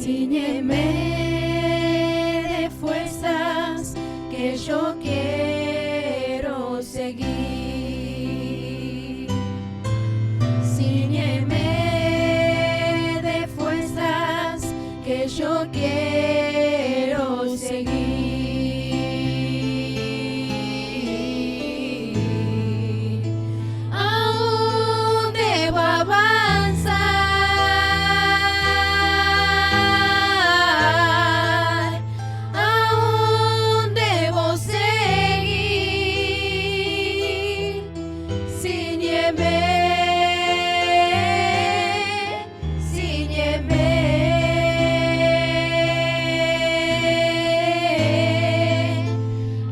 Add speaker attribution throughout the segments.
Speaker 1: Cíñeme de fuerzas que yo quiero seguir. Cíñeme de fuerzas que yo quiero seguir. Aún debo avanzar, aún debo seguir. Cíñeme, cíñeme.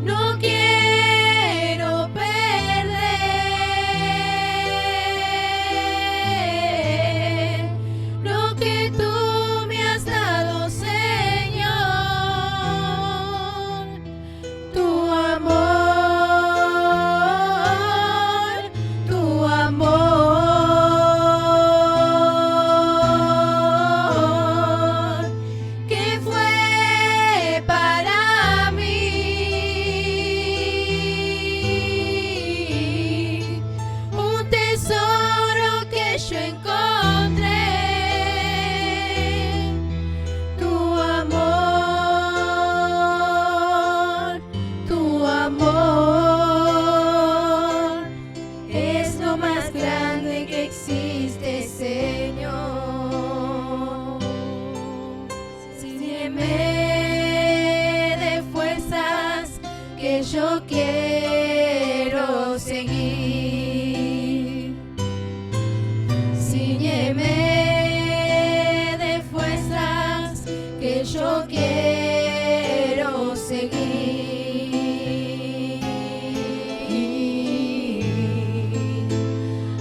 Speaker 1: No quiero perder lo que tú me has dado, Señor. Tu amor, tu amor, que fue para mí un tesoro que yo encontré. Tu amor es lo más grande que existe, Señor. Cíñeme de fuerzas que yo quiero seguir. Cíñeme de fuerzas que yo quiero seguir.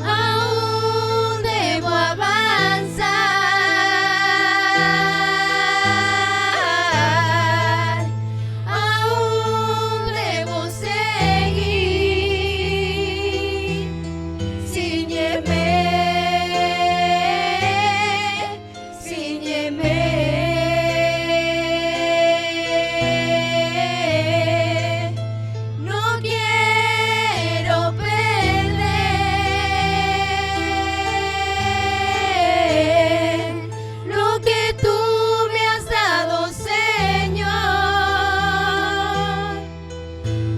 Speaker 1: Aún debo avanzar, aún debo seguir. Cíñeme, cíñeme. No quiero perder lo que tú me has dado, Señor.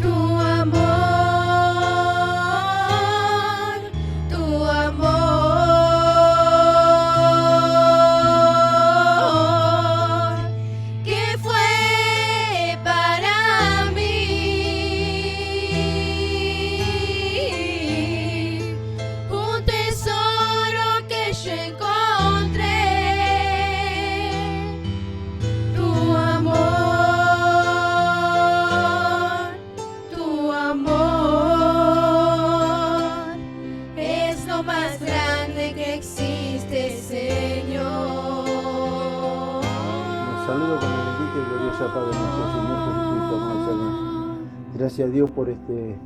Speaker 1: Tu amor, tu amor, que fue para mí un tesoro que yo encontré. Tu amor es lo más grande que existe, Señor.
Speaker 2: Los saludo con la bendita y gloriosa paz de nuestro Señor Jesucristo, amados hermanos. Gracias a Dios por este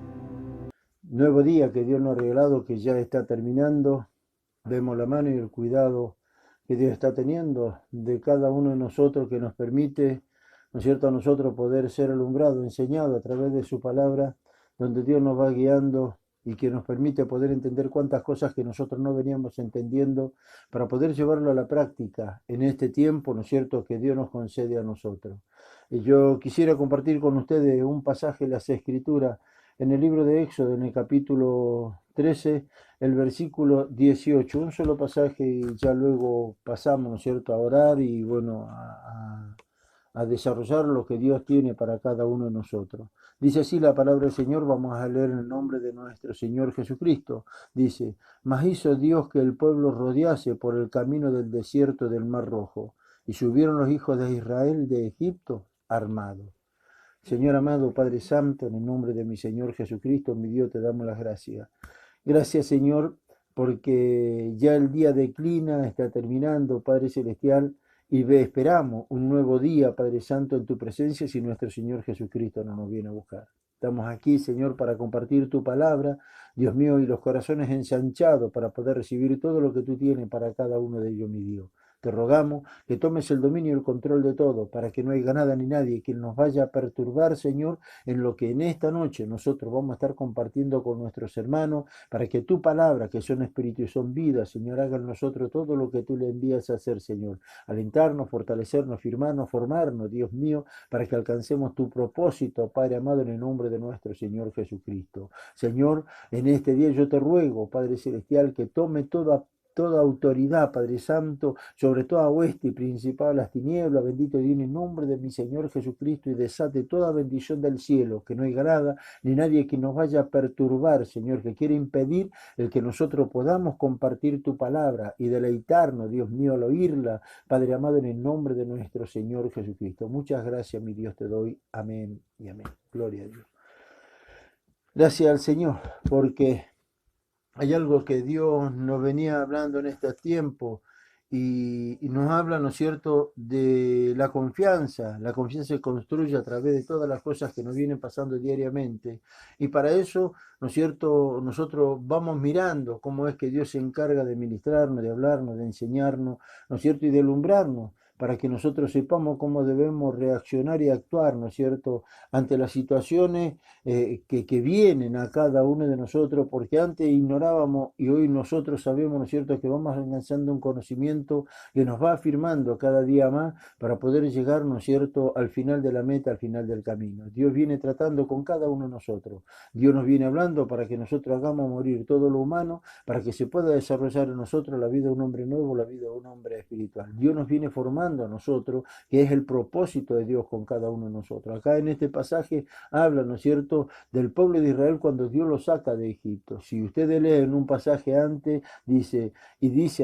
Speaker 2: nuevo día que Dios nos ha regalado, que ya está terminando. Vemos la mano y el cuidado que Dios está teniendo de cada uno de nosotros, que nos permite, ¿no es cierto?, a nosotros poder ser alumbrados, enseñados a través de su palabra, donde Dios nos va guiando y que nos permite poder entender cuántas cosas que nosotros no veníamos entendiendo para poder llevarlo a la práctica en este tiempo, ¿no es cierto?, que Dios nos concede a nosotros. Y yo quisiera compartir con ustedes un pasaje de las Escrituras en el libro de Éxodo, en el capítulo 13, el versículo 18, un solo pasaje y ya luego pasamos, ¿no es cierto?, a orar y bueno, a desarrollar lo que Dios tiene para cada uno de nosotros. Dice así la palabra del Señor, vamos a leer en el nombre de nuestro Señor Jesucristo. Dice: mas hizo Dios que el pueblo rodease por el camino del desierto del Mar Rojo, y subieron los hijos de Israel de Egipto armados. Señor amado, Padre Santo, en el nombre de mi Señor Jesucristo, mi Dios, te damos las gracias. Gracias, Señor, porque ya el día declina, está terminando, Padre Celestial, y esperamos un nuevo día, Padre Santo, en tu presencia, si nuestro Señor Jesucristo no nos viene a buscar. Estamos aquí, Señor, para compartir tu palabra, Dios mío, y los corazones ensanchados para poder recibir todo lo que tú tienes para cada uno de ellos, mi Dios. Te rogamos que tomes el dominio y el control de todo, para que no haya nada ni nadie que nos vaya a perturbar, Señor, en lo que en esta noche nosotros vamos a estar compartiendo con nuestros hermanos, para que tu palabra, que son espíritu y son vida, Señor, haga en nosotros todo lo que tú le envías a hacer, Señor. Alentarnos, fortalecernos, firmarnos, formarnos, Dios mío, para que alcancemos tu propósito, Padre amado, en el nombre de nuestro Señor Jesucristo. Señor, en este día yo te ruego, Padre Celestial, que tome toda autoridad, Padre Santo, sobre toda hueste y principado de las tinieblas, bendito Dios, en el nombre de mi Señor Jesucristo, y desate toda bendición del cielo, que no hay nada ni nadie que nos vaya a perturbar, Señor, que quiere impedir el que nosotros podamos compartir tu palabra y deleitarnos, Dios mío, al oírla, Padre amado, en el nombre de nuestro Señor Jesucristo. Muchas gracias, mi Dios, te doy. Amén y amén. Gloria a Dios. Gracias al Señor, porque hay algo que Dios nos venía hablando en este tiempo y nos habla, ¿no es cierto?, de la confianza. La confianza se construye a través de todas las cosas que nos vienen pasando diariamente. Y para eso, ¿no es cierto?, nosotros vamos mirando cómo es que Dios se encarga de ministrarnos, de hablarnos, de enseñarnos, ¿no es cierto?, y de alumbrarnos, para que nosotros sepamos cómo debemos reaccionar y actuar, ¿no es cierto?, ante las situaciones que vienen a cada uno de nosotros, porque antes ignorábamos y hoy nosotros sabemos, ¿no es cierto?, que vamos alcanzando un conocimiento que nos va afirmando cada día más para poder llegar, ¿no es cierto?, al final de la meta, al final del camino. Dios viene tratando con cada uno de nosotros. Dios nos viene hablando para que nosotros hagamos morir todo lo humano, para que se pueda desarrollar en nosotros la vida de un hombre nuevo, la vida de un hombre espiritual. Dios nos viene formando a nosotros, que es el propósito de Dios con cada uno de nosotros. Acá en este pasaje habla, ¿no es cierto?, del pueblo de Israel cuando Dios lo saca de Egipto. Si ustedes leen un pasaje antes, dice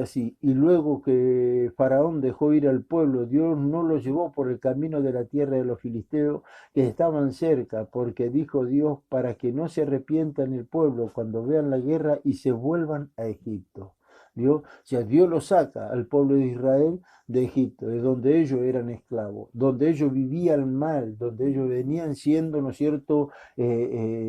Speaker 2: así: y luego que Faraón dejó ir al pueblo, Dios no lo llevó por el camino de la tierra de los filisteos que estaban cerca, porque dijo Dios, para que no se arrepientan el pueblo cuando vean la guerra y se vuelvan a Egipto. Dios, o sea, Dios lo saca al pueblo de Israel de Egipto, de donde ellos eran esclavos, donde ellos vivían mal, donde ellos venían siendo, ¿no es cierto?,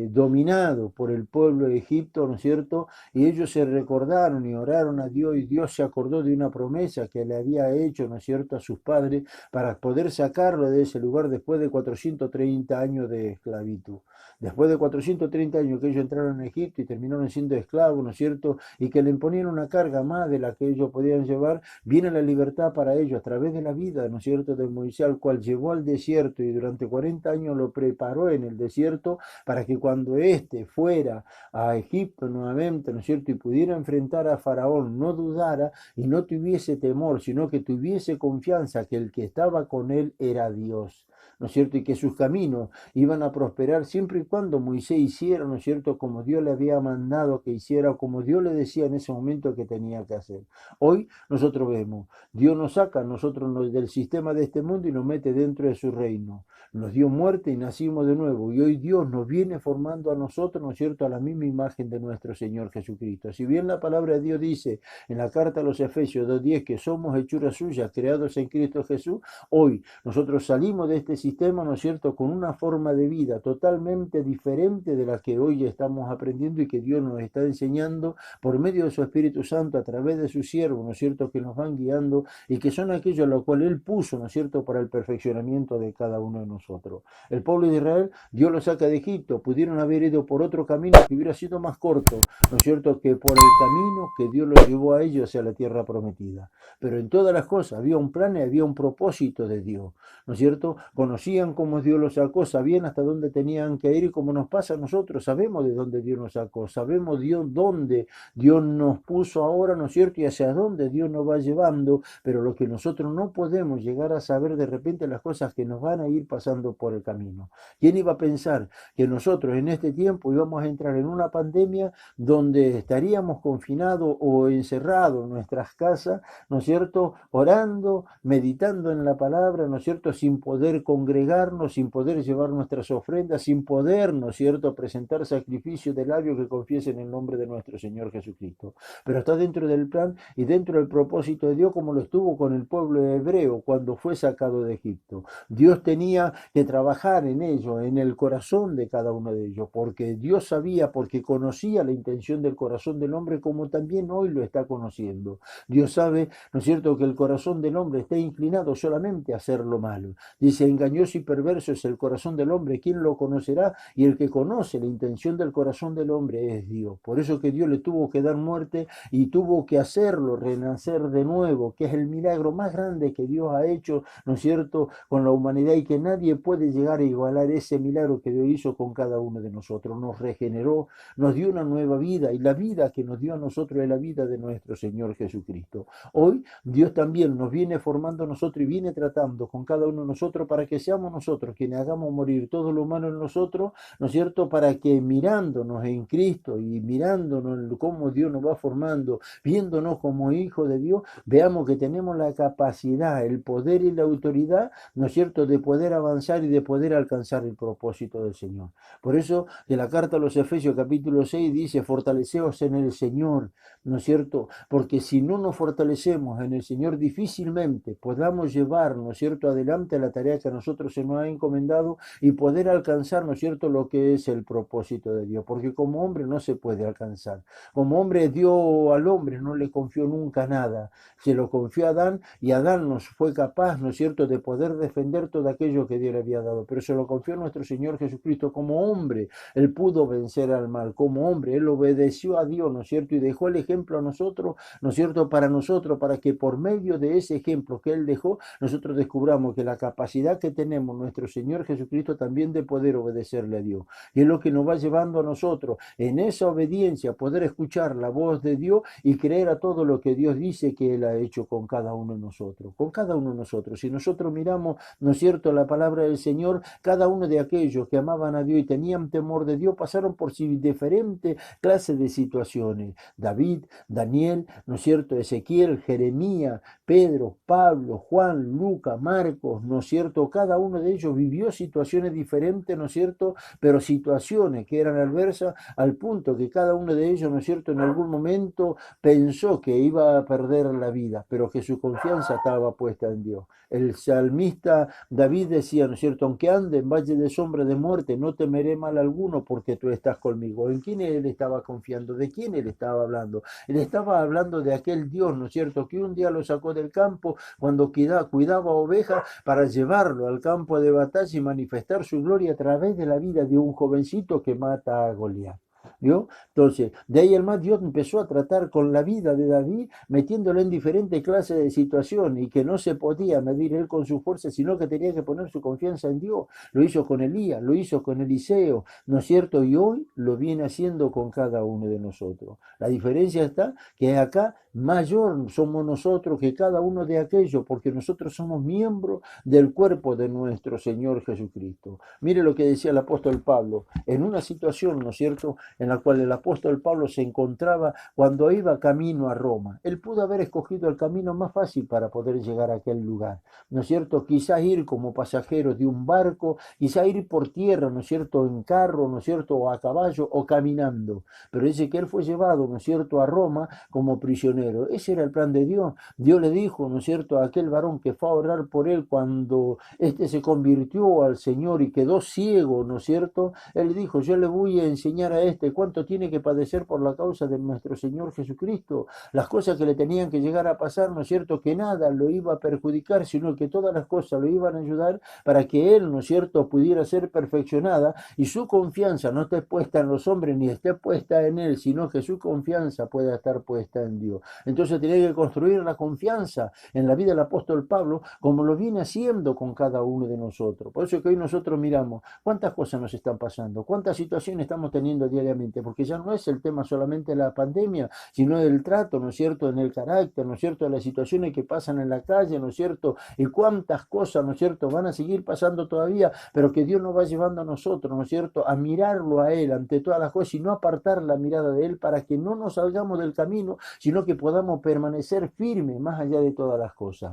Speaker 2: dominados por el pueblo de Egipto, ¿no es cierto?, y ellos se recordaron y oraron a Dios, y Dios se acordó de una promesa que le había hecho, ¿no es cierto?, a sus padres, para poder sacarlo de ese lugar después de 430 años de esclavitud. Después de 430 años que ellos entraron en Egipto y terminaron siendo esclavos, ¿no es cierto?, y que le imponían una carga más de la que ellos podían llevar, viene la libertad para ellos a través de la vida, ¿no es cierto?, de Moisés, al cual llevó al desierto y durante 40 años lo preparó en el desierto para que cuando éste fuera a Egipto nuevamente, ¿no es cierto?, y pudiera enfrentar a Faraón, no dudara y no tuviese temor, sino que tuviese confianza que el que estaba con él era Dios, ¿no es cierto?, y que sus caminos iban a prosperar siempre y cuando Moisés hiciera, ¿no es cierto?, como Dios le había mandado que hiciera, como Dios le decía en ese momento que tenía que hacer. Hoy nosotros vemos, Dios nos saca a nosotros del sistema de este mundo y nos mete dentro de su reino. Nos dio muerte y nacimos de nuevo, y hoy Dios nos viene formando a nosotros, ¿no es cierto?, a la misma imagen de nuestro Señor Jesucristo. Si bien la palabra de Dios dice en la carta a los Efesios 2:10 que somos hechura suya, creados en Cristo Jesús, hoy nosotros salimos de este sistema, ¿no es cierto?, con una forma de vida totalmente diferente de la que hoy estamos aprendiendo y que Dios nos está enseñando por medio de su Espíritu Santo a través de sus siervos, ¿no es cierto?, que nos van guiando y que son aquellos a los cuales Él puso, ¿no es cierto?, para el perfeccionamiento de cada uno de nosotros. El pueblo de Israel, Dios lo saca de Egipto, pudieron haber ido por otro camino que hubiera sido más corto, ¿no es cierto?, que por el camino que Dios los llevó a ellos hacia la tierra prometida. Pero en todas las cosas había un plan y había un propósito de Dios, ¿no es cierto? Conocían cómo Dios los sacó, sabían hasta dónde tenían que ir, y como nos pasa a nosotros, sabemos de dónde Dios nos sacó, sabemos Dios dónde Dios nos puso ahora, ¿no es cierto?, y hacia dónde Dios nos va llevando, pero lo que nosotros no podemos llegar a saber de repente las cosas que nos van a ir pasando por el camino. ¿Quién iba a pensar que nosotros en este tiempo íbamos a entrar en una pandemia donde estaríamos confinados o encerrados en nuestras casas, ¿no es cierto?, orando, meditando en la palabra, ¿no es cierto?, sin poder congregarnos, sin poder llevar nuestras ofrendas, sin poder, ¿no es cierto?, presentar sacrificios de labios que confiesen el nombre de nuestro Señor Jesucristo. Pero está dentro del plan y dentro del propósito de Dios, como lo estuvo con el pueblo hebreo cuando fue sacado de Egipto. Dios tenía que trabajar en ello, en el corazón de cada uno de ellos, porque Dios sabía, porque conocía la intención del corazón del hombre, como también hoy lo está conociendo. Dios sabe, ¿no es cierto?, que el corazón del hombre está inclinado solamente a hacer lo malo. Dice, engañoso y perverso es el corazón del hombre, ¿quién lo conocerá? Y el que conoce la intención del corazón del hombre es Dios. Por eso que Dios le tuvo que dar muerte y tuvo que hacerlo renacer de nuevo, que es el milagro más grande que Dios ha hecho, ¿no es cierto?, con la humanidad, y que nadie puede llegar a igualar ese milagro que Dios hizo con cada uno de nosotros. Nos regeneró, nos dio una nueva vida, y la vida que nos dio a nosotros es la vida de nuestro Señor Jesucristo. Hoy Dios también nos viene formando a nosotros y viene tratando con cada uno de nosotros para que seamos nosotros quienes hagamos morir todo lo humano en nosotros, ¿no es cierto?, para que mirándonos en Cristo y mirándonos en cómo Dios nos va formando, viéndonos como hijos de Dios, veamos que tenemos la capacidad, el poder y la autoridad, ¿no es cierto?, de poder avanzar y de poder alcanzar el propósito del Señor. Por eso que la carta a los Efesios capítulo 6 dice, fortaleceos en el Señor, ¿no es cierto?, porque si no nos fortalecemos en el Señor, difícilmente podamos llevar, ¿no es cierto?, adelante la tarea que a nosotros se nos ha encomendado y poder alcanzar, ¿no es cierto?, lo que es el propósito de Dios, porque como hombre no se puede alcanzar. Como hombre, Dios al hombre no le confió nunca nada, se lo confió a Adán, y Adán nos fue capaz, ¿no es cierto?, de poder defender todo aquello que Dios le había dado, pero se lo confió a nuestro Señor Jesucristo. Como hombre, Él pudo vencer al mal, como hombre, Él obedeció a Dios, ¿no es cierto?, y dejó el ejemplo a nosotros, ¿no es cierto?, para nosotros, para que por medio de ese ejemplo que Él dejó, nosotros descubramos que la capacidad que tenemos nuestro Señor Jesucristo también de poder obedecerle a Dios, y es lo que nos va llevando a nosotros en esa obediencia, poder escuchar la voz de Dios y creer a todo lo que Dios dice que Él ha hecho con cada uno de nosotros, con cada uno de nosotros. Si nosotros miramos, ¿no es cierto?, la palabra del Señor, cada uno de aquellos que amaban a Dios y tenían temor de Dios pasaron por diferentes clases de situaciones. David, Daniel, ¿no es cierto?, Ezequiel, Jeremías, Pedro, Pablo, Juan, Lucas, Marcos, ¿no es cierto?, cada uno de ellos vivió situaciones diferentes, ¿no es cierto?, pero situaciones que eran adversas al punto que cada uno de ellos, ¿no es cierto?, en algún momento pensó que iba a perder la vida, pero que su confianza estaba puesta en Dios. El salmista David decía, ¿no es cierto?, aunque ande en valle de sombra de muerte, no temeré mal alguno porque tú estás conmigo. ¿En quién él estaba confiando? ¿De quién él estaba hablando? Él estaba hablando de aquel Dios, ¿no es cierto?, que un día lo sacó del campo cuando cuidaba ovejas para llevarlo al campo de batalla y manifestar su gloria a través de la vida de un jovencito que mata a Goliat. ¿Vio? Entonces, de ahí en más Dios empezó a tratar con la vida de David, metiéndolo en diferentes clases de situaciones, y que no se podía medir él con su fuerza, sino que tenía que poner su confianza en Dios. Lo hizo con Elías, lo hizo con Eliseo, ¿no es cierto? Y hoy lo viene haciendo con cada uno de nosotros. La diferencia está que acá mayor somos nosotros que cada uno de aquellos, porque nosotros somos miembros del cuerpo de nuestro Señor Jesucristo. Mire lo que decía el apóstol Pablo, en una situación, ¿no es cierto?, en la cual el apóstol Pablo se encontraba cuando iba camino a Roma. Él pudo haber escogido el camino más fácil para poder llegar a aquel lugar, ¿no es cierto?, quizás ir como pasajero de un barco, quizás ir por tierra, ¿no es cierto?, en carro, ¿no es cierto?, o a caballo o caminando, pero dice que él fue llevado, ¿no es cierto?, a Roma como prisionero. Ese era el plan de Dios. Dios le dijo, ¿no es cierto?, a aquel varón que fue a orar por él cuando éste se convirtió al Señor y quedó ciego, ¿no es cierto?, él dijo, yo le voy a enseñar a este cuánto tiene que padecer por la causa de nuestro Señor Jesucristo, las cosas que le tenían que llegar a pasar, ¿no es cierto?, que nada lo iba a perjudicar, sino que todas las cosas lo iban a ayudar para que él, ¿no es cierto?, pudiera ser perfeccionada y su confianza no esté puesta en los hombres ni esté puesta en él, sino que su confianza pueda estar puesta en Dios. Entonces tenía que construir la confianza en la vida del apóstol Pablo, como lo viene haciendo con cada uno de nosotros. Por eso que hoy nosotros miramos cuántas cosas nos están pasando, cuántas situaciones estamos teniendo diariamente, porque ya no es el tema solamente de la pandemia, sino del trato, ¿no es cierto?, en el carácter, ¿no es cierto?, de las situaciones que pasan en la calle, ¿no es cierto?, y cuántas cosas, ¿no es cierto?, van a seguir pasando todavía, pero que Dios nos va llevando a nosotros, ¿no es cierto?, a mirarlo a Él ante todas las cosas y no apartar la mirada de Él para que no nos salgamos del camino, sino que podamos permanecer firmes más allá de todas las cosas.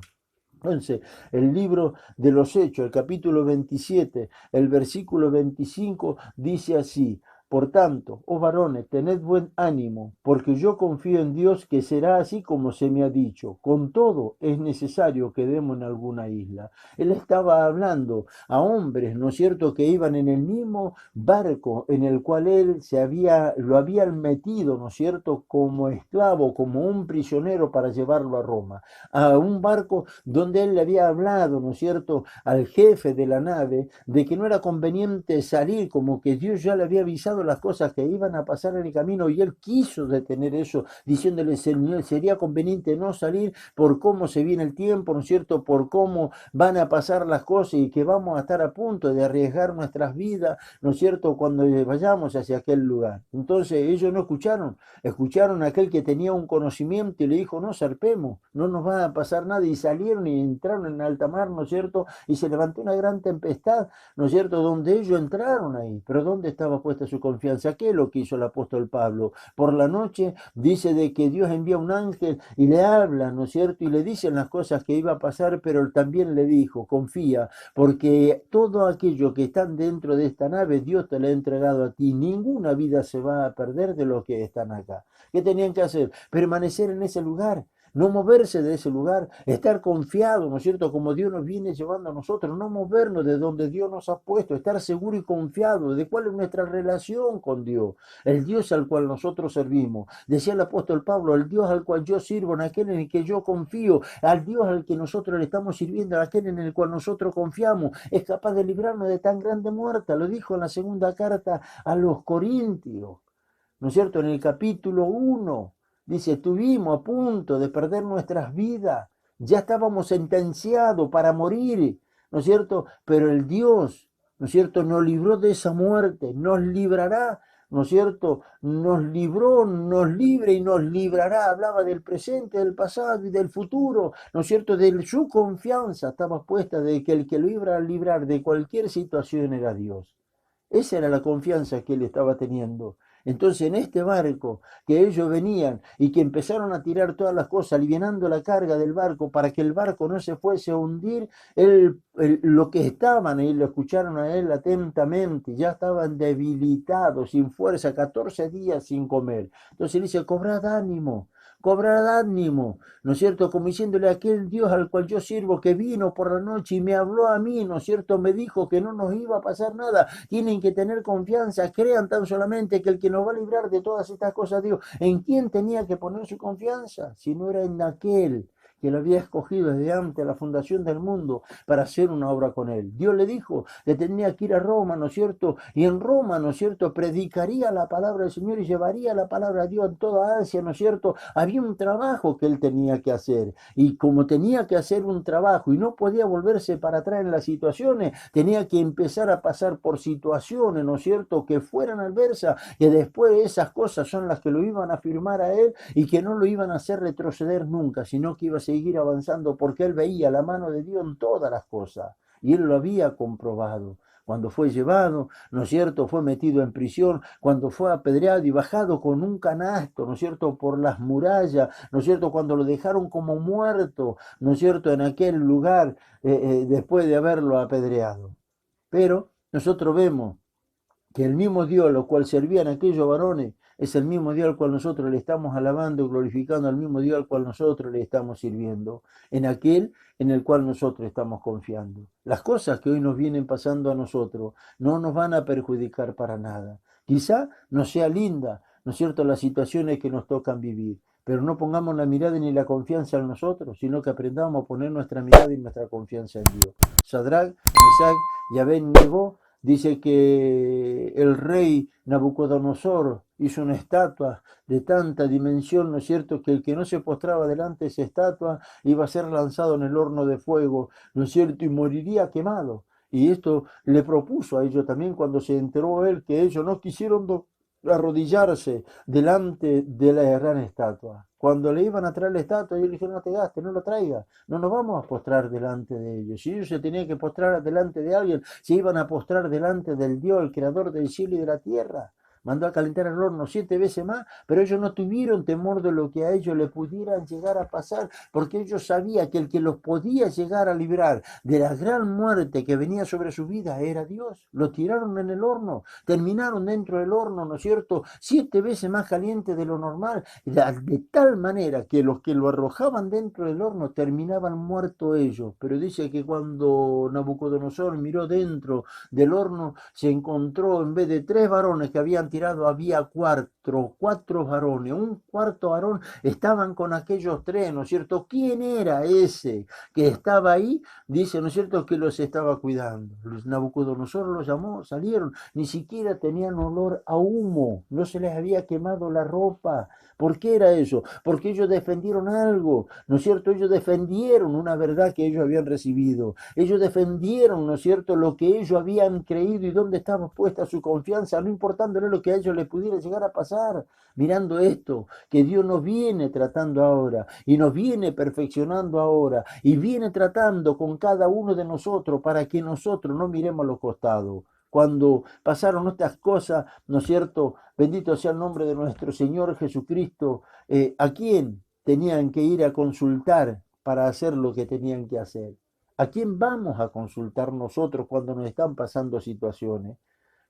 Speaker 2: Entonces, el libro de los Hechos, el capítulo 27, el versículo 25, dice así: por tanto, oh varones, tened buen ánimo, porque yo confío en Dios que será así como se me ha dicho. Con todo, es necesario que demos en alguna isla. Él estaba hablando a hombres, ¿no es cierto?, que iban en el mismo barco en el cual él lo habían metido, ¿no es cierto?, como esclavo, como un prisionero para llevarlo a Roma, a un barco donde él le había hablado, ¿no es cierto?, al jefe de la nave, de que no era conveniente salir, como que Dios ya le había avisado las cosas que iban a pasar en el camino, y él quiso detener eso, diciéndole: Señor, sería conveniente no salir por cómo se viene el tiempo, ¿no es cierto?, por cómo van a pasar las cosas y que vamos a estar a punto de arriesgar nuestras vidas, ¿no es cierto?, cuando vayamos hacia aquel lugar. Entonces ellos no escucharon a aquel que tenía un conocimiento y le dijo: no zarpemos, no nos va a pasar nada, y salieron y entraron en alta mar, ¿no es cierto?, y se levantó una gran tempestad, ¿no es cierto?, donde ellos entraron ahí. Pero ¿dónde estaba puesta su confianza? ¿Qué es lo que hizo el apóstol Pablo? Por la noche dice de que Dios envía un ángel y le habla, ¿no es cierto?, y le dicen las cosas que iba a pasar, pero también le dijo: confía, porque todo aquello que están dentro de esta nave, Dios te lo ha entregado a ti. Ninguna vida se va a perder de los que están acá. ¿Qué tenían que hacer? Permanecer en ese lugar, no moverse de ese lugar, estar confiado, ¿no es cierto?, como Dios nos viene llevando a nosotros, no movernos de donde Dios nos ha puesto, estar seguro y confiado de cuál es nuestra relación con Dios, el Dios al cual nosotros servimos. Decía el apóstol Pablo: el Dios al cual yo sirvo, en aquel en el que yo confío, al Dios al que nosotros le estamos sirviendo, aquel en el cual nosotros confiamos, es capaz de librarnos de tan grande muerte. Lo dijo en la segunda carta a los Corintios, ¿no es cierto?, en el capítulo 1, dice: estuvimos a punto de perder nuestras vidas, ya estábamos sentenciados para morir, ¿no es cierto?, pero el Dios, ¿no es cierto?, nos libró de esa muerte, nos librará, ¿no es cierto?, nos libró, nos libre y nos librará. Hablaba del presente, del pasado y del futuro, ¿no es cierto?, de su confianza estaba puesta de que el que lo iba a librar de cualquier situación era Dios. Esa era la confianza que él estaba teniendo. Entonces, en este barco que ellos venían y que empezaron a tirar todas las cosas, alivianando la carga del barco para que el barco no se fuese a hundir, lo que estaban ahí, lo escucharon a él atentamente, ya estaban debilitados, sin fuerza, 14 días sin comer. Entonces él dice: cobrad ánimo, ¿no es cierto?, como diciéndole: aquel Dios al cual yo sirvo, que vino por la noche y me habló a mí, ¿no es cierto?, me dijo que no nos iba a pasar nada. Tienen que tener confianza, crean tan solamente que el que nos va a librar de todas estas cosas, Dios. ¿En quién tenía que poner su confianza? Si no era en aquel que lo había escogido desde antes de la fundación del mundo para hacer una obra con él. Dios le dijo que tenía que ir a Roma, ¿no es cierto?, y en Roma, ¿no es cierto?, predicaría la palabra del Señor y llevaría la palabra de Dios en toda Asia, ¿no es cierto? Había un trabajo que él tenía que hacer, y como tenía que hacer un trabajo y no podía volverse para atrás en las situaciones, tenía que empezar a pasar por situaciones, ¿no es cierto?, que fueran adversas, que después esas cosas son las que lo iban a firmar a él y que no lo iban a hacer retroceder nunca, sino que iba a seguir avanzando, porque él veía la mano de Dios en todas las cosas y él lo había comprobado. Cuando fue llevado, ¿no es cierto?, fue metido en prisión, cuando fue apedreado y bajado con un canasto, ¿no es cierto?, por las murallas, ¿no es cierto?, cuando lo dejaron como muerto, ¿no es cierto?, en aquel lugar, después de haberlo apedreado. Pero nosotros vemos que el mismo Dios al cual servían aquellos varones es el mismo Dios al cual nosotros le estamos alabando, glorificando, al mismo Dios al cual nosotros le estamos sirviendo, en aquel en el cual nosotros estamos confiando. Las cosas que hoy nos vienen pasando a nosotros no nos van a perjudicar para nada. Quizá no sea linda, ¿no es cierto?, las situaciones que nos tocan vivir, pero no pongamos la mirada ni la confianza en nosotros, sino que aprendamos a poner nuestra mirada y nuestra confianza en Dios. Sadrach, Mesach y Abed-Nego, dice que el rey Nabucodonosor hizo una estatua de tanta dimensión, ¿no es cierto?, que el que no se postraba delante de esa estatua iba a ser lanzado en el horno de fuego, ¿no es cierto?, y moriría quemado. Y esto le propuso a ellos también cuando se enteró él que ellos no quisieron arrodillarse delante de la gran estatua. Cuando le iban a traer la estatua, ellos le dijeron: no te gastes, no lo traigas, no nos vamos a postrar delante de ellos. Si ellos se tenían que postrar delante de alguien, se iban a postrar delante del Dios, el creador del cielo y de la tierra. mandó a calentar el horno 7 veces más, pero ellos no tuvieron temor de lo que a ellos le pudieran llegar a pasar, porque ellos sabían que el que los podía llegar a librar de la gran muerte que venía sobre su vida era Dios. Lo tiraron en el horno, terminaron dentro del horno, ¿no es cierto?, 7 veces más caliente de lo normal, de tal manera que los que lo arrojaban dentro del horno terminaban muertos ellos. Pero dice que cuando Nabucodonosor miró dentro del horno, se encontró, en vez de 3 varones que habían tirado, había 4 varones. Un cuarto varón estaban con aquellos 3, ¿no es cierto? ¿Quién era ese que estaba ahí? Dice, ¿no es cierto?, que los estaba cuidando. Nabucodonosor los llamó, salieron, ni siquiera tenían olor a humo, no se les había quemado la ropa. ¿Por qué era eso? Porque ellos defendieron algo, ¿no es cierto? Ellos defendieron una verdad que ellos habían recibido. Ellos defendieron, ¿no es cierto?, lo que ellos habían creído y dónde estaba puesta su confianza, no importándole lo que a ellos les pudiera llegar a pasar. Mirando esto, que Dios nos viene tratando ahora y nos viene perfeccionando ahora y viene tratando con cada uno de nosotros para que nosotros no miremos a los costados. Cuando pasaron estas cosas, ¿no es cierto?, bendito sea el nombre de nuestro Señor Jesucristo, ¿a quién tenían que ir a consultar para hacer lo que tenían que hacer? ¿A quién vamos a consultar nosotros cuando nos están pasando situaciones?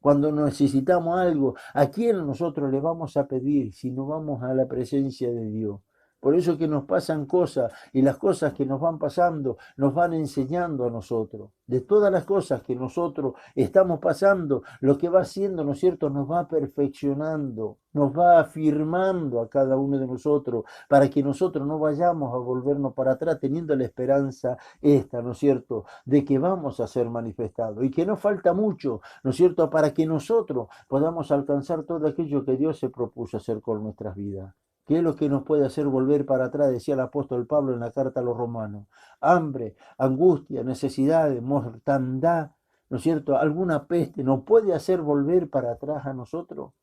Speaker 2: Cuando necesitamos algo, ¿a quién nosotros le vamos a pedir si no vamos a la presencia de Dios? Por eso que nos pasan cosas y las cosas que nos van pasando nos van enseñando a nosotros. De todas las cosas que nosotros estamos pasando, lo que va haciendo, ¿no es cierto?, nos va perfeccionando, nos va afirmando a cada uno de nosotros para que nosotros no vayamos a volvernos para atrás teniendo la esperanza esta, ¿no es cierto?, de que vamos a ser manifestados y que no falta mucho, ¿no es cierto?, para que nosotros podamos alcanzar todo aquello que Dios se propuso hacer con nuestras vidas. ¿Qué es lo que nos puede hacer volver para atrás? Decía el apóstol Pablo en la carta a los romanos. Hambre, angustia, necesidades, mortandad, ¿no es cierto?, alguna peste, ¿nos puede hacer volver para atrás a nosotros?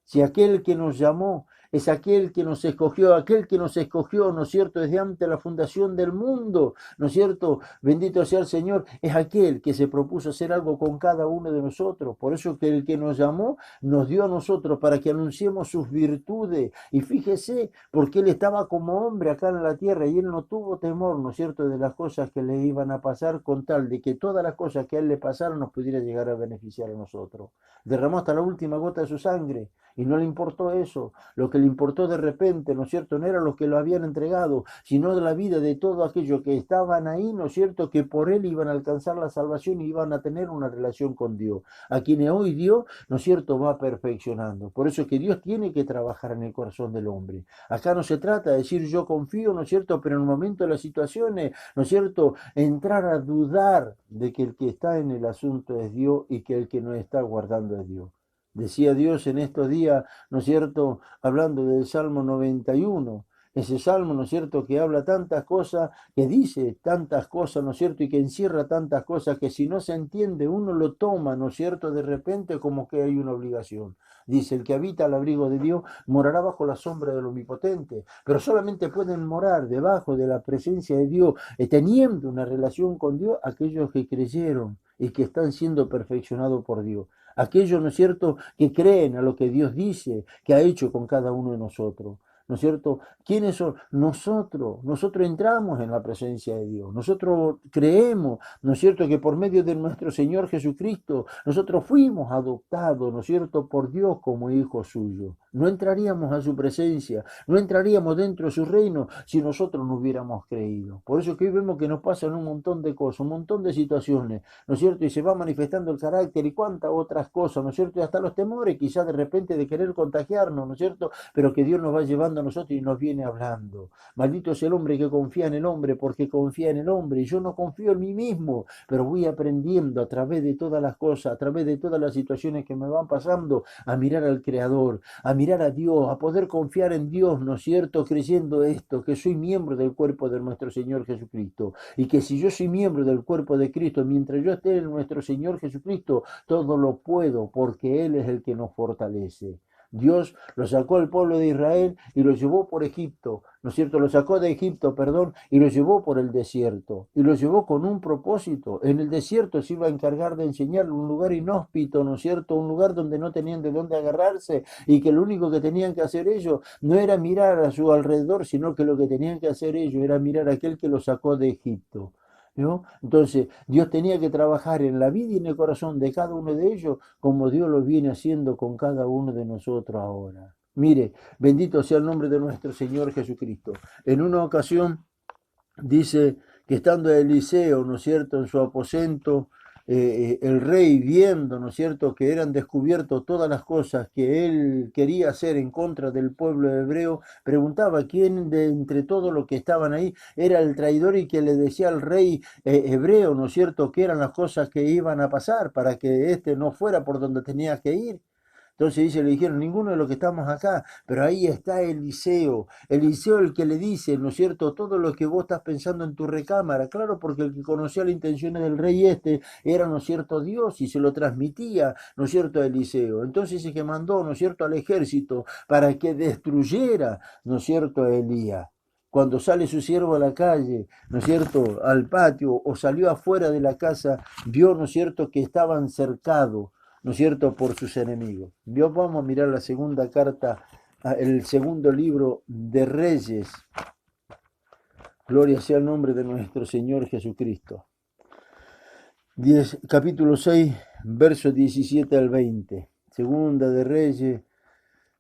Speaker 2: Si aquel que nos llamó es aquel que nos escogió, ¿no es cierto?, desde antes de la fundación del mundo, ¿no es cierto?, bendito sea el Señor, es aquel que se propuso hacer algo con cada uno de nosotros. Por eso que el que nos llamó nos dio a nosotros para que anunciemos sus virtudes. Y fíjese, porque él estaba como hombre acá en la tierra y él no tuvo temor, ¿no es cierto?, de las cosas que le iban a pasar, con tal de que todas las cosas que a él le pasaron nos pudiera llegar a beneficiar a nosotros. Derramó hasta la última gota de su sangre y no le importó eso. Lo que le importó de repente, ¿no es cierto?, no era lo que lo habían entregado, sino de la vida de todo aquello que estaban ahí, ¿no es cierto?, que por él iban a alcanzar la salvación y iban a tener una relación con Dios, a quienes hoy Dios, ¿no es cierto?, va perfeccionando. Por eso que Dios tiene que trabajar en el corazón del hombre. Acá no se trata de decir yo confío, ¿no es cierto?, pero en el momento de las situaciones, ¿no es cierto?, entrar a dudar de que el que está en el asunto es Dios y que el que no está guardando es Dios. Decía Dios en estos días, ¿no es cierto?, hablando del Salmo 91, ese salmo, ¿no es cierto?, que habla tantas cosas, que dice tantas cosas, ¿no es cierto?, y que encierra tantas cosas que si no se entiende uno lo toma, ¿no es cierto?, de repente como que hay una obligación. Dice, el que habita al abrigo de Dios morará bajo la sombra del Omnipotente, pero solamente pueden morar debajo de la presencia de Dios, teniendo una relación con Dios, aquellos que creyeron y que están siendo perfeccionados por Dios. Aquellos, ¿no es cierto?, que creen a lo que Dios dice, que ha hecho con cada uno de nosotros. ¿No es cierto? ¿Quiénes son? Nosotros entramos en la presencia de Dios, nosotros creemos, ¿no es cierto?, que por medio de nuestro Señor Jesucristo, nosotros fuimos adoptados, ¿no es cierto?, por Dios como hijos suyos. No entraríamos a su presencia, no entraríamos dentro de su reino si nosotros no hubiéramos creído. Por eso que hoy vemos que nos pasan un montón de cosas, un montón de situaciones, ¿no es cierto?, y se va manifestando el carácter y cuántas otras cosas, ¿no es cierto?, y hasta los temores quizás de repente de querer contagiarnos, ¿no es cierto?, pero que Dios nos va llevando a nosotros y nos viene hablando. Maldito es el hombre que confía en el hombre, porque confía en el hombre, y yo no confío en mí mismo, pero voy aprendiendo a través de todas las cosas, a través de todas las situaciones que me van pasando, a mirar al Creador, a mirar a Dios, a poder confiar en Dios, ¿no es cierto?, creyendo esto, que soy miembro del cuerpo de nuestro Señor Jesucristo, y que si yo soy miembro del cuerpo de Cristo, mientras yo esté en nuestro Señor Jesucristo, todo lo puedo, porque Él es el que nos fortalece. Dios lo sacó al pueblo de Israel y lo llevó por Egipto, ¿no es cierto? Lo sacó de Egipto, perdón, y lo llevó por el desierto. Y lo llevó con un propósito. En el desierto se iba a encargar de enseñar un lugar inhóspito, ¿no es cierto? Un lugar donde no tenían de dónde agarrarse y que lo único que tenían que hacer ellos no era mirar a su alrededor, sino que lo que tenían que hacer ellos era mirar a aquel que lo sacó de Egipto. ¿No? Entonces, Dios tenía que trabajar en la vida y en el corazón de cada uno de ellos, como Dios lo viene haciendo con cada uno de nosotros ahora. Mire, bendito sea el nombre de nuestro Señor Jesucristo. En una ocasión dice que estando Eliseo, ¿no es cierto?, en su aposento, el rey viendo, ¿no es cierto?, que eran descubiertos todas las cosas que él quería hacer en contra del pueblo hebreo, preguntaba quién de entre todos los que estaban ahí era el traidor y que le decía al rey hebreo, ¿no es cierto?, que eran las cosas que iban a pasar para que éste no fuera por donde tenía que ir. Entonces dice, le dijeron, ninguno de los que estamos acá, pero ahí está Eliseo el que le dice, ¿no es cierto?, todo lo que vos estás pensando en tu recámara, claro, porque el que conocía las intenciones del rey era, ¿no es cierto?, Dios y se lo transmitía, ¿no es cierto?, a Eliseo. Entonces dice que mandó, ¿no es cierto?, al ejército para que destruyera, ¿no es cierto?, a Elías. Cuando sale su siervo a la calle, ¿no es cierto?, al patio o salió afuera de la casa, vio, ¿no es cierto?, que estaban cercados, ¿no es cierto?, por sus enemigos. Dios, vamos a mirar la segunda carta, el segundo libro de Reyes. Gloria sea el nombre de nuestro Señor Jesucristo. Capítulo 6, versos 17 al 20. Segunda de Reyes.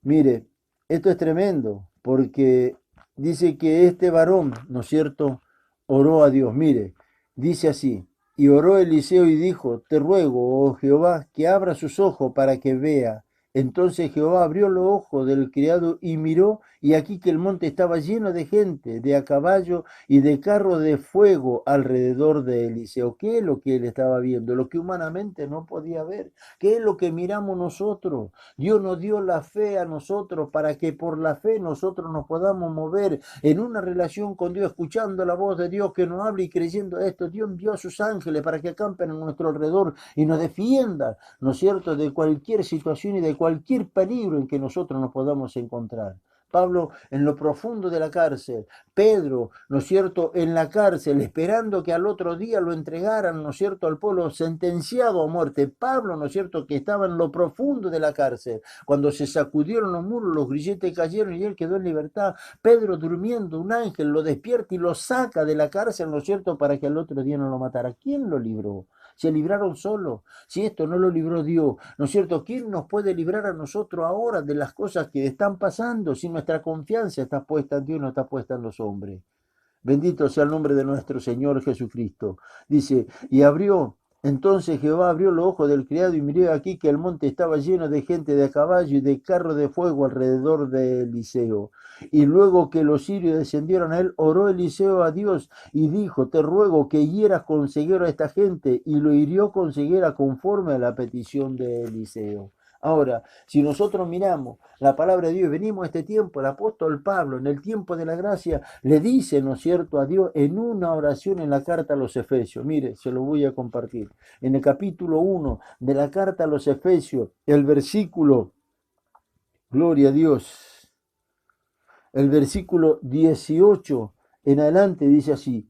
Speaker 2: Mire, esto es tremendo, porque dice que este varón, ¿no es cierto?, oró a Dios. Mire, dice así, y oró Eliseo y dijo, te ruego, oh Jehová, que abra sus ojos para que vea. Entonces Jehová abrió los ojos del criado y miró, y aquí que el monte estaba lleno de gente, de a caballo y de carro de fuego alrededor de Eliseo. ¿Qué es lo que él estaba viendo? Lo que humanamente no podía ver. ¿Qué es lo que miramos nosotros? Dios nos dio la fe a nosotros para que por la fe nosotros nos podamos mover en una relación con Dios, escuchando la voz de Dios que nos habla y creyendo esto. Dios envió a sus ángeles para que acampen a nuestro alrededor y nos defiendan, ¿no es cierto?, de cualquier situación y de cualquier peligro en que nosotros nos podamos encontrar. Pablo en lo profundo de la cárcel, Pedro, ¿no es cierto?, en la cárcel, esperando que al otro día lo entregaran, ¿no es cierto?, al pueblo sentenciado a muerte. Pablo, ¿no es cierto?, que estaba en lo profundo de la cárcel, cuando se sacudieron los muros, los grilletes cayeron y él quedó en libertad. Pedro durmiendo, un ángel lo despierta y lo saca de la cárcel, ¿no es cierto?, para que al otro día no lo matara. ¿Quién lo libró? Se libraron solos. Si esto no lo libró Dios, ¿no es cierto?, ¿quién nos puede librar a nosotros ahora de las cosas que están pasando si nuestra confianza está puesta en Dios y no está puesta en los hombres? Bendito sea el nombre de nuestro Señor Jesucristo. Dice, y entonces Jehová abrió los ojos del criado y miró aquí que el monte estaba lleno de gente de a caballo y de carro de fuego alrededor de Eliseo. Y luego que los sirios descendieron a él, oró Eliseo a Dios y dijo, te ruego que hieras con ceguera a esta gente. Y lo hirió con ceguera conforme a la petición de Eliseo. Ahora, si nosotros miramos la palabra de Dios, venimos a este tiempo, el apóstol Pablo, en el tiempo de la gracia, le dice, ¿no es cierto?, a Dios en una oración en la carta a los Efesios. Mire, se lo voy a compartir. En el capítulo 1 de la carta a los Efesios, el versículo, gloria a Dios, el versículo 18 en adelante dice así,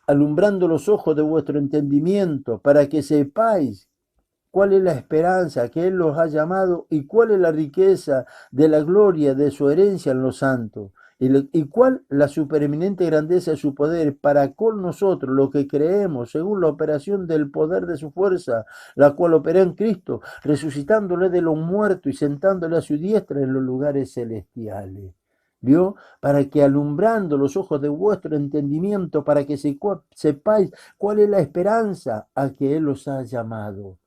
Speaker 2: alumbrando los ojos de vuestro entendimiento, para que sepáis cuál es la esperanza que Él los ha llamado y cuál es la riqueza de la gloria de su herencia en los santos y cuál la supereminente grandeza de su poder para con nosotros, lo que creemos, según la operación del poder de su fuerza, la cual opera en Cristo, resucitándole de los muertos y sentándole a su diestra en los lugares celestiales. ¿Vio? Para que alumbrando los ojos de vuestro entendimiento, para que sepáis cuál es la esperanza a que Él os ha llamado.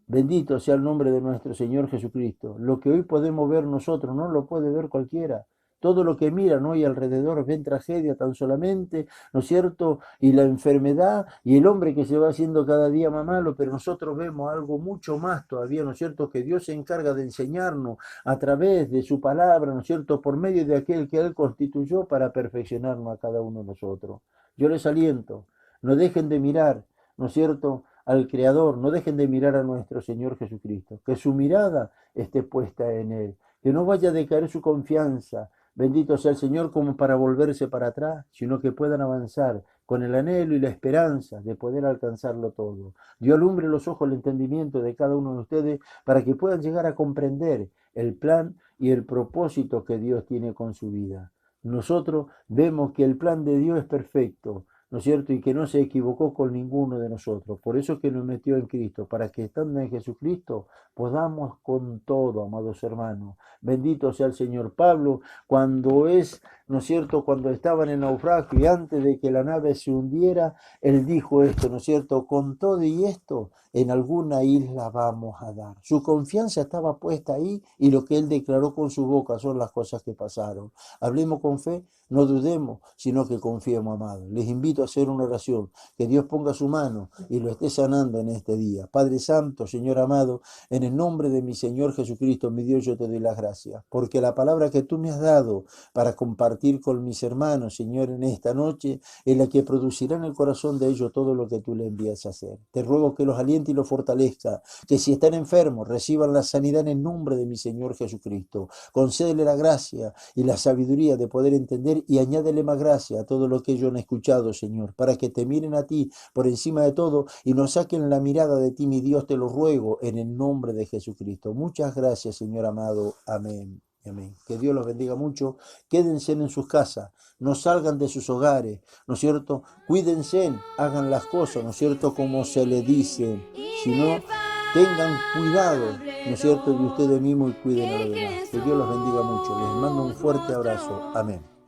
Speaker 2: Bendito sea el nombre de nuestro Señor Jesucristo. Lo que hoy podemos ver nosotros no lo puede ver cualquiera. Todo lo que miran hoy alrededor ven tragedia tan solamente, ¿no es cierto? Y la enfermedad y el hombre que se va haciendo cada día más malo, pero nosotros vemos algo mucho más todavía, ¿no es cierto? Que Dios se encarga de enseñarnos a través de su palabra, ¿no es cierto? Por medio de aquel que Él constituyó para perfeccionarnos a cada uno de nosotros. Yo les aliento, no dejen de mirar, ¿no es cierto?, al Creador, no dejen de mirar a nuestro Señor Jesucristo, que su mirada esté puesta en Él, que no vaya a decaer su confianza, bendito sea el Señor, como para volverse para atrás, sino que puedan avanzar con el anhelo y la esperanza de poder alcanzarlo todo. Dios alumbre los ojos, el entendimiento de cada uno de ustedes para que puedan llegar a comprender el plan y el propósito que Dios tiene con su vida. Nosotros vemos que el plan de Dios es perfecto, ¿no es cierto? Y que no se equivocó con ninguno de nosotros. Por eso es que nos metió en Cristo, para que estando en Jesucristo podamos con todo, amados hermanos. Bendito sea el Señor. Pablo, cuando ¿no es cierto? Cuando estaba en el naufragio y antes de que la nave se hundiera, él dijo esto, ¿no es cierto? Con todo y esto, en alguna isla vamos a dar. Su confianza estaba puesta ahí y lo que él declaró con su boca son las cosas que pasaron. Hablemos con fe, no dudemos, sino que confiemos, amados. Les invito a hacer una oración, que Dios ponga su mano y lo esté sanando en este día. Padre Santo, Señor amado, en el nombre de mi Señor Jesucristo, mi Dios, yo te doy las gracias, porque la palabra que tú me has dado para compartir con mis hermanos, Señor, en esta noche, es la que producirá en el corazón de ellos todo lo que tú le envías a hacer. Te ruego que los aliente y los fortalezca, que si están enfermos, reciban la sanidad en el nombre de mi Señor Jesucristo. Concédele la gracia y la sabiduría de poder entender y añádele más gracia a todo lo que ellos han escuchado, Señor, para que te miren a ti por encima de todo y nos saquen la mirada de ti, mi Dios, te lo ruego en el nombre de Jesucristo. Muchas gracias, Señor amado. Amén. Amén. Que Dios los bendiga mucho. Quédense en sus casas, no salgan de sus hogares, ¿no es cierto? Cuídense, hagan las cosas, ¿no es cierto? Como se le dice, sino tengan cuidado, ¿no es cierto? De ustedes mismos y cuiden a los demás. Que Dios los bendiga mucho. Les mando un fuerte abrazo. Amén.